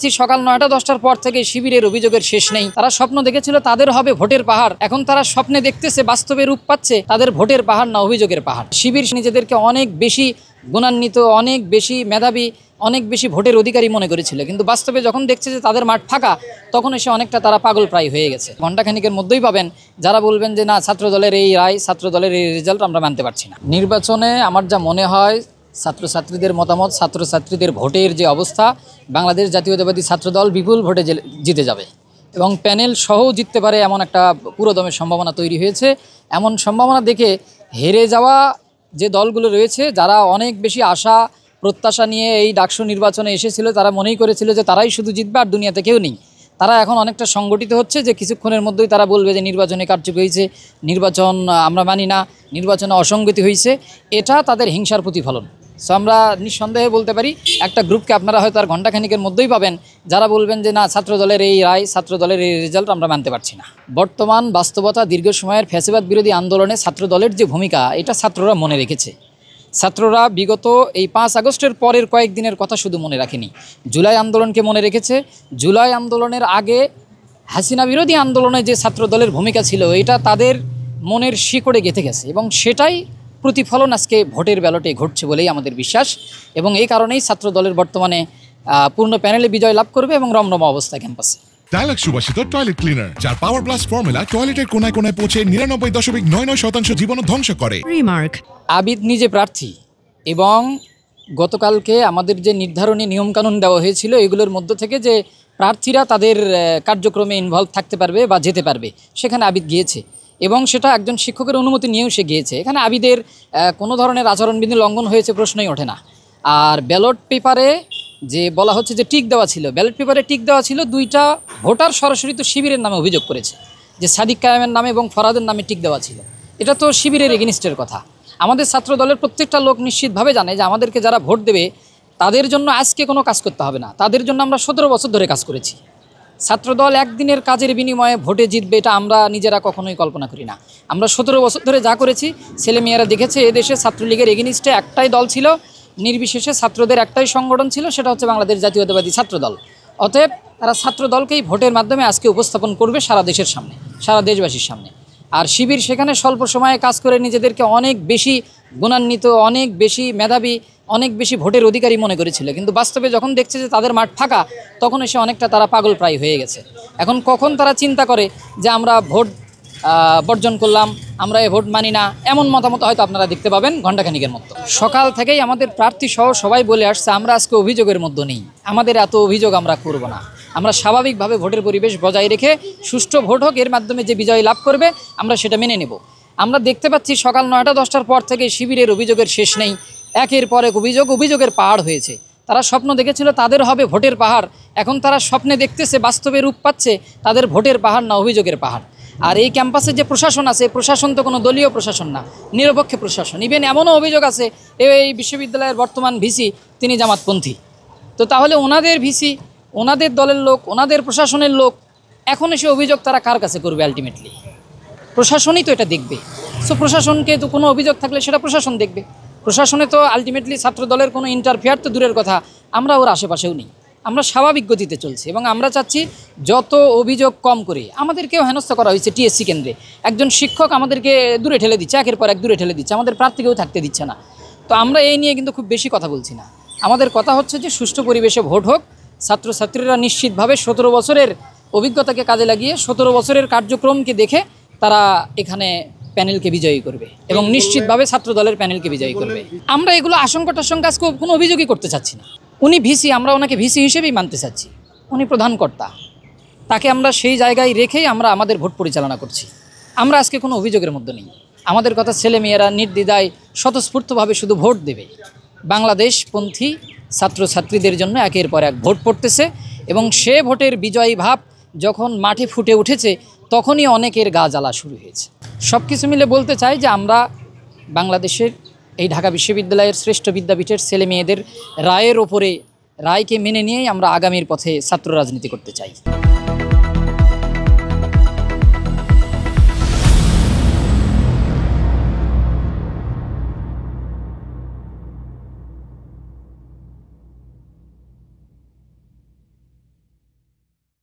পাচ্ছি সকাল ৯টা-১০টার পর থেকে শিবিরের অভিযোগের শেষ নেই। তারা স্বপ্ন দেখেছিল তাদের হবে ভোটের পাহাড়, এখন তারা স্বপ্নে দেখতেছে বাস্তবে রূপ পাচ্ছে তাদের ভোটের পাহাড় না অভিযোগের পাহাড়। শিবির নিজেদেরকে অনেক বেশি গুণান্বিত, অনেক বেশি মেধাবী, অনেক বেশি ভোটের অধিকারী মনে করেছিল, কিন্তু বাস্তবে যখন দেখছে যে তাদের মাঠ ফাঁকা, তখন এসে অনেকটা তারা পাগল প্রায় হয়ে গেছে। ঘণ্টাখানিকের মধ্যেই পাবেন যারা বলবেন যে না, ছাত্র দলের এই রায়, ছাত্র দলের এই রেজাল্ট আমরা মানতে পারছি না। নির্বাচনে আমার যা মনে হয়, ছাত্রছাত্রীদের মতামত, ছাত্রছাত্রীদের ভোটের যে অবস্থা, বাংলাদেশ জাতীয়তাবাদী ছাত্রদল বিপুল ভোটে জিতে যাবে এবং প্যানেল সহ জিততে পারে এমন একটা পুরোদমের সম্ভাবনা তৈরি হয়েছে। এমন সম্ভাবনা দেখে হেরে যাওয়া যে দলগুলো রয়েছে, যারা অনেক বেশি আশা প্রত্যাশা নিয়ে এই ডাকসু নির্বাচনে এসেছিল, তারা মনেই করেছিল যে তারাই শুধু জিতবে আর দুনিয়াতে কেউ নেই, তারা এখন অনেকটা সংগঠিত হচ্ছে যে কিছুক্ষণের মধ্যেই তারা বলবে যে নির্বাচনে কারচুপি হয়েছে, নির্বাচন আমরা মানি না, নির্বাচনে অসঙ্গতি হয়েছে। এটা তাদের হিংসার প্রতিফলন। সো আমরা নিঃসন্দেহে বলতে পারি একটা গ্রুপকে আপনারা হয়তো আর ঘণ্টাখানিকের মধ্যেই পাবেন যারা বলবেন যে না, ছাত্র দলের এই রায়, ছাত্র দলের এই রেজাল্ট আমরা মানতে পারছি না। বর্তমান বাস্তবতা, দীর্ঘ সময়ের ফ্যাসিবাদ বিরোধী আন্দোলনে ছাত্র দলের যে ভূমিকা, এটা ছাত্ররা মনে রেখেছে। ছাত্ররা বিগত এই 5 আগস্টের পরের কয়েকদিনের কথা শুধু মনে রাখেনি, জুলাই আন্দোলনকে মনে রেখেছে। জুলাই আন্দোলনের আগে হাসিনা বিরোধী আন্দোলনে যে ছাত্র দলের ভূমিকা ছিল, এটা তাদের মনের শিকড়ে গেঁথে গেছে এবং সেটাই প্রতিফলন আজকে ভোটের ব্যালটে ঘটছে বলেই আমাদের বিশ্বাস। এবং এই কারণেই ছাত্র দলের বর্তমানে পূর্ণ প্যানেলে বিজয় লাভ করবে এবং রমরমা অবস্থা ক্যাম্পাসে। ডায়ালগ সুবাসিত টয়লেট ক্লিনার, যার পাওয়ার প্লাস ফর্মুলা টয়লেটের কোনায় কোনায় পৌঁছে 99.99% জীবন ধ্বংস করে। রিমার্ক, আবিদ নিজে প্রার্থী এবং গতকালকে আমাদের যে নির্ধারণী নিয়মকানুন দেওয়া হয়েছিল, এগুলোর মধ্য থেকে যে প্রার্থীরা তাদের কার্যক্রমে ইনভলভ থাকতে পারবে বা যেতে পারবে, সেখানে আবিদ গিয়েছে এবং সেটা একজন শিক্ষকের অনুমতি নিয়েও সে গিয়েছে। এখানে আবিদের কোনো ধরনের আচরণবিধি লঙ্ঘন হয়েছে প্রশ্নই ওঠে না। আর ব্যালট পেপারে যে বলা হচ্ছে যে টিক দেওয়া ছিল, ব্যালট পেপারে টিক দেওয়া ছিল 2টা ভোটার সরাসরি তো শিবিরের নামে অভিযোগ করেছে যে সাদিক কায়েমের নামে এবং ফরাদের নামে টিক দেওয়া ছিল। এটা তো শিবিরের এগেনিস্টের কথা। আমাদের ছাত্র দলের প্রত্যেকটা লোক নিশ্চিতভাবে জানে যে আমাদেরকে যারা ভোট দেবে তাদের জন্য আজকে কোনো কাজ করতে হবে না, তাদের জন্য আমরা 17 বছর ধরে কাজ করেছি। ছাত্রদল একদিনের কাজের বিনিময়ে ভোটে জিতবে, এটা আমরা নিজেরা কখনোই কল্পনা করি না। আমরা 17 বছর ধরে যা করেছি, ছেলেমেয়েরা দেখেছে। এদেশে ছাত্রলীগের এগেনিস্টে একটাই দল ছিল, নির্বিশেষে ছাত্রদের একটাই সংগঠন ছিল, সেটা হচ্ছে বাংলাদেশ জাতীয়তাবাদী ছাত্রদল। অতএব তারা ছাত্রদলকেই ভোটের মাধ্যমে আজকে উপস্থাপন করবে সারা দেশের সামনে, সারা দেশবাসীর সামনে। আর শিবির সেখানে স্বল্প সময়ে কাজ করে নিজেদেরকে অনেক বেশি গুণান্বিত, অনেক বেশি মেধাবী, অনেক বেশি ভোটের অধিকারী মনে করেছিল, কিন্তু বাস্তবে যখন দেখছে যে তাদের মাঠ ফাঁকা, তখন এসে অনেকটা তারা পাগল প্রায় হয়ে গেছে। এখন কখন তারা চিন্তা করে যে আমরা ভোট বর্জন করলাম, আমরা এ ভোট মানি না, এমন মতামত হয়তো আপনারা দেখতে পাবেন ঘণ্টাখানিকের মতো। সকাল থেকেই আমাদের প্রার্থী সহ সবাই বলে আসছে আমরা আজকে অভিযোগের মধ্যে নেই, আমাদের এত অভিযোগ আমরা করব না, আমরা স্বাভাবিকভাবে ভোটের পরিবেশ বজায় রেখে সুষ্ঠু ভোট হোক, এর মাধ্যমে যে বিজয় লাভ করবে আমরা সেটা মেনে নেব। আমরা দেখতে পাচ্ছি সকাল 9টা-10টার পর থেকে শিবিরের অভিযোগের শেষ নেই, একের পর এক অভিযোগের পাহাড় হয়েছে। তারা স্বপ্ন দেখেছিল তাদের হবে ভোটের পাহাড়, এখন তারা স্বপ্নে দেখতেছে বাস্তবে রূপ পাচ্ছে তাদের ভোটের পাহাড় না অভিযোগের পাহাড়। আর এই ক্যাম্পাসে যে প্রশাসন আছে, প্রশাসন তো কোনো দলীয় প্রশাসন না, নিরপেক্ষ প্রশাসন। ইভেন এমনও অভিযোগ আছে এই বিশ্ববিদ্যালয়ের বর্তমান ভিসি তিনি জামাতপন্থী। তো তাহলে ওনাদের ভিসি, ওনাদের দলের লোক, ওনাদের প্রশাসনের লোক, এখন এসে অভিযোগ তারা কার কাছে করবে? আলটিমেটলি প্রশাসনই তো এটা দেখবে। সো প্রশাসনকে তো কোনো অভিযোগ থাকলে সেটা প্রশাসন দেখবে। প্রশাসনে তো আলটিমেটলি ছাত্র দলের কোনো ইন্টারফেয়ার তো দূরের কথা, আমরা ওর আশেপাশেও নেই, আমরা স্বাভাবিক গতিতে চলছি এবং আমরা চাচ্ছি যত অভিযোগ কম করে। আমাদেরকেও হেনস্থা করা হয়েছে টিএসসি কেন্দ্রে, একজন শিক্ষক আমাদেরকে দূরে ঠেলে দিচ্ছে, একের পর এক দূরে ঠেলে দিচ্ছে, আমাদের প্রার্থীকেও থাকতে দিচ্ছে না। তো আমরা এই নিয়ে কিন্তু খুব বেশি কথা বলছি না, আমাদের কথা হচ্ছে যে সুষ্ঠু পরিবেশে ভোট হোক, ছাত্রছাত্রীরা নিশ্চিতভাবে 17 বছরের অভিজ্ঞতাকে কাজে লাগিয়ে 17 বছরের কার্যক্রমকে দেখে তারা এখানে প্যানেলকে বিজয়ী করবে এবং নিশ্চিতভাবে ছাত্র দলের প্যানেলকে বিজয়ী করবে। আমরা এগুলো আশঙ্কা আজকে কোনো অভিযোগই করতে চাচ্ছি না। উনি ভিসি, আমরা ওনাকে ভিসি হিসেবেই মানতে চাচ্ছি, উনি প্রধান কর্তা, তাকে আমরা সেই জায়গায় রেখেই আমরা আমাদের ভোট পরিচালনা করছি। আমরা আজকে কোনো অভিযোগের মধ্যে নেই। আমাদের কথা ছেলেমেয়েরা নির্দ্বিধায় স্বতঃস্ফূর্তভাবে শুধু ভোট দেবে। বাংলাদেশপন্থী ছাত্রছাত্রীদের জন্য একের পর এক ভোট পড়তেছে এবং সে ভোটের বিজয়ী ভাব যখন মাঠে ফুটে উঠেছে, তখনই অনেকের গা জ্বালা শুরু হয়েছে। সব কিছু মিলে বলতে চাই যে আমরা বাংলাদেশের এই ঢাকা বিশ্ববিদ্যালয়ের শ্রেষ্ঠ বিদ্যাপীঠের ছেলে মেয়েদের রায়ের ওপরে রায়কে মেনে নিয়েই আমরা আগামীর পথে ছাত্র রাজনীতি করতে চাই।